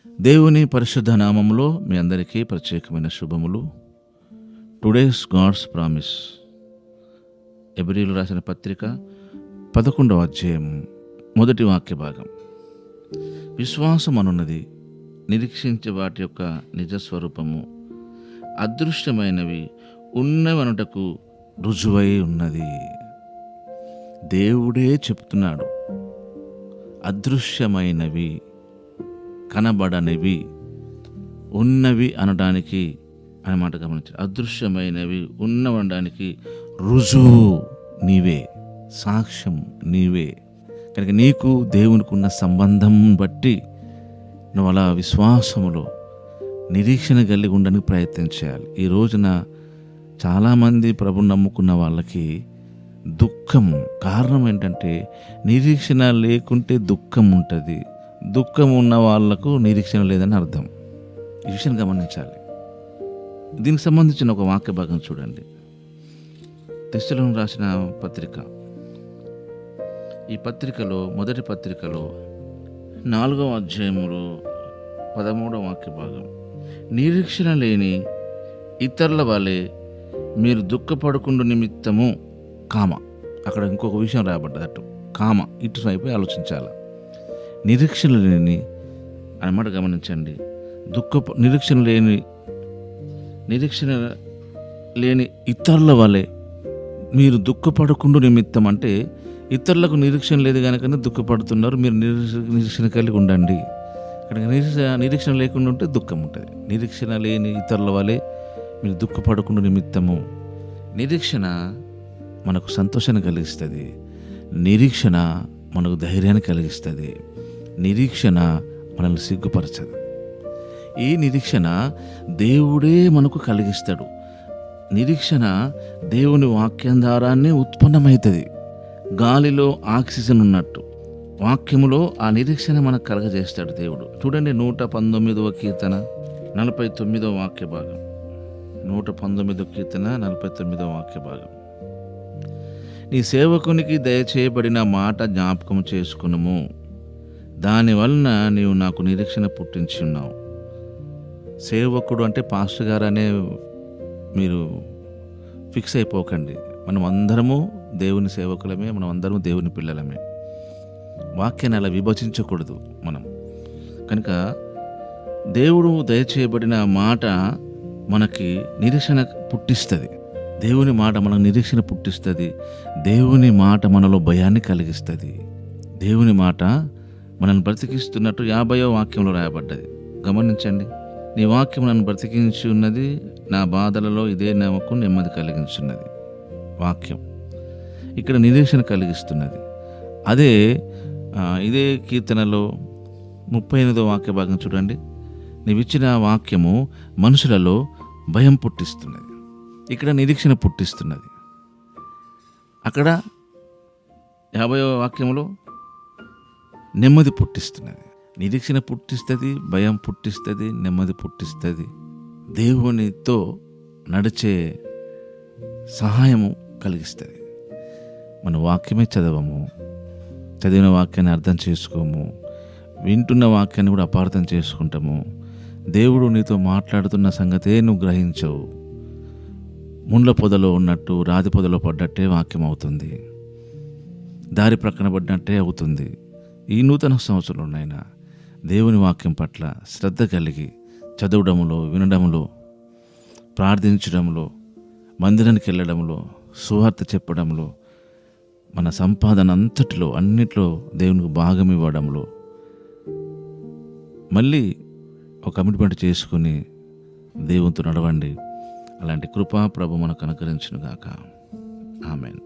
దేవుని పరిశుద్ధ నామములో మీ అందరికీ ప్రత్యేకమైన శుభములు. టుడేస్ గాడ్స్ ప్రామిస్, హెబ్రీయులు రాసిన పత్రిక 11వ అధ్యాయం మొదటి వాక్య భాగం. విశ్వాసం అనున్నది నిరీక్షించే వాటి యొక్క నిజస్వరూపము, అదృశ్యమైనవి ఉన్నవనుటకు రుజువై ఉన్నది. దేవుడే చెప్తున్నాడు, అదృశ్యమైనవి, కనబడనివి, ఉన్నవి అనడానికి అన్నమాట. గమనించారు, అదృశ్యమైనవి ఉన్నవనడానికి రుజువు నీవే, సాక్ష్యం నీవే. కనుక నీకు దేవునికి ఉన్న సంబంధం బట్టి నువ్వు అలా విశ్వాసములో నిరీక్షణ కలిగి ఉండడానికి ప్రయత్నం చేయాలి. ఈ రోజున చాలామంది ప్రభుని నమ్ముకున్న వాళ్ళకి దుఃఖం కారణం ఏంటంటే, నిరీక్షణ లేకుంటే దుఃఖం ఉంటుంది. దుఃఖం ఉన్న వాళ్లకు నిరీక్షణ లేదని అర్థం. ఈ విషయం గమనించాలి. దీనికి సంబంధించిన ఒక వాక్య భాగం చూడండి. తెస్సలోనికీయులకు రాసిన పత్రిక, ఈ పత్రికలో మొదటి పత్రికలో 4వ అధ్యాయములో 13వ వాక్య భాగం. నిరీక్షణ లేని ఇతరుల వలె మీరు దుఃఖపడకుండా నిమిత్తము అక్కడ ఇంకొక విషయం రాబడ్డదట్టు ఇటు అయిపోయి ఆలోచించాలి. నిరీక్షణ లేని అన్నమాట. గమనించండి, నిరీక్షణ లేని ఇతరుల వలె మీరు దుఃఖపడకుండా నిమిత్తం అంటే, ఇతరులకు నిరీక్షణ లేదు కనుకనే దుఃఖపడుతున్నారు. మీరు నిరీక్షణ కలిగి ఉండండి. ఇక్కడ నిరీక్షణ లేకుండా ఉంటే దుఃఖం ఉంటుంది. నిరీక్షణ లేని ఇతరుల వలె మీరు దుఃఖపడకుండా నిమిత్తము. నిరీక్షణ మనకు సంతోషాన్ని కలిగిస్తుంది. నిరీక్షణ మనకు ధైర్యాన్ని కలిగిస్తుంది. నిరీక్షణ మనల్ని సిగ్గుపరచదు. ఈ నిరీక్షణ దేవుడే మనకు కలిగిస్తాడు. నిరీక్షణ దేవుని వాక్యం ద్వారానే ఉత్పన్నమవుతుంది. గాలిలో ఆక్సిజన్ ఉన్నట్టు వాక్యములో ఆ నిరీక్షణ మనకు కలగజేస్తాడు దేవుడు. చూడండి, 119వ కీర్తన 49వ వాక్య భాగం. 119వ కీర్తన 49వ వాక్య భాగం. నీ సేవకునికి దయచేయబడిన మాట జ్ఞాపకం చేసుకునుము, దానివలన నీవు నాకు నిరీక్షణ పుట్టించి ఉన్నావు. సేవకుడు అంటే పాస్టర్ గారు అనే మీరు ఫిక్స్ అయిపోకండి. మనం అందరము దేవుని సేవకులమే, మనం అందరము దేవుని పిల్లలమే. వాక్యాన్ని అలా విభజించకూడదు మనం. కనుక దేవుడు దయచేయబడిన మాట మనకి నిరీక్షణ పుట్టిస్తుంది. దేవుని మాట మనకు నిరీక్షణ పుట్టిస్తుంది. దేవుని మాట మనలో భయాన్ని కలిగిస్తుంది. దేవుని మాట మనల్ని బ్రతికిస్తున్నట్టు 50వ వాక్యంలో రాయబడ్డది. గమనించండి, నీ వాక్యం నన్ను బ్రతికించి ఉన్నది, నా బాధలలో ఇదే నాకు నెమ్మది కలిగించున్నది. వాక్యం ఇక్కడ నిరీక్షణ కలిగిస్తున్నది. ఇదే కీర్తనలో 38వ వాక్య భాగం చూడండి. నీవిచ్చిన వాక్యము మనుషులలో భయం పుట్టిస్తున్నది. ఇక్కడ నిరీక్షణ పుట్టిస్తున్నది. అక్కడ 50వ వాక్యంలో నెమ్మది పుట్టిస్తున్నది. నిరీక్షణ పుట్టిస్తుంది, భయం పుట్టిస్తుంది, నెమ్మది పుట్టిస్తుంది. దేవునితో నడిచే సహాయము కలిగిస్తుంది. మన వాక్యమే చదవము, చదివిన వాక్యాన్ని అర్థం చేసుకోము, వింటున్న వాక్యాన్ని కూడా అపార్థం చేసుకుంటాము. దేవుడు నీతో మాట్లాడుతున్న సంగతే నువ్వు గ్రహించవు. ముండ్ల పొదలో ఉన్నట్టు రాతి పొదలో పడ్డట్టే వాక్యం అవుతుంది. దారి ప్రక్కన పడినట్టే అవుతుంది. ఈ నూతన సంవత్సరంలోనైనా దేవుని వాక్యం పట్ల శ్రద్ధ కలిగి చదవడంలో, వినడంలో, ప్రార్థించడంలో, మందిరానికి వెళ్ళడంలో, సువార్త చెప్పడంలో, మన సంపాదన అంతటిలో అన్నిట్లో దేవునికి భాగం ఇవ్వడంలో మళ్ళీ ఒక కమిట్మెంట్ చేసుకుని దేవునితో నడవండి. అలాంటి కృప ప్రభు మనకు అనుగ్రహించును గాక. ఆమేన్.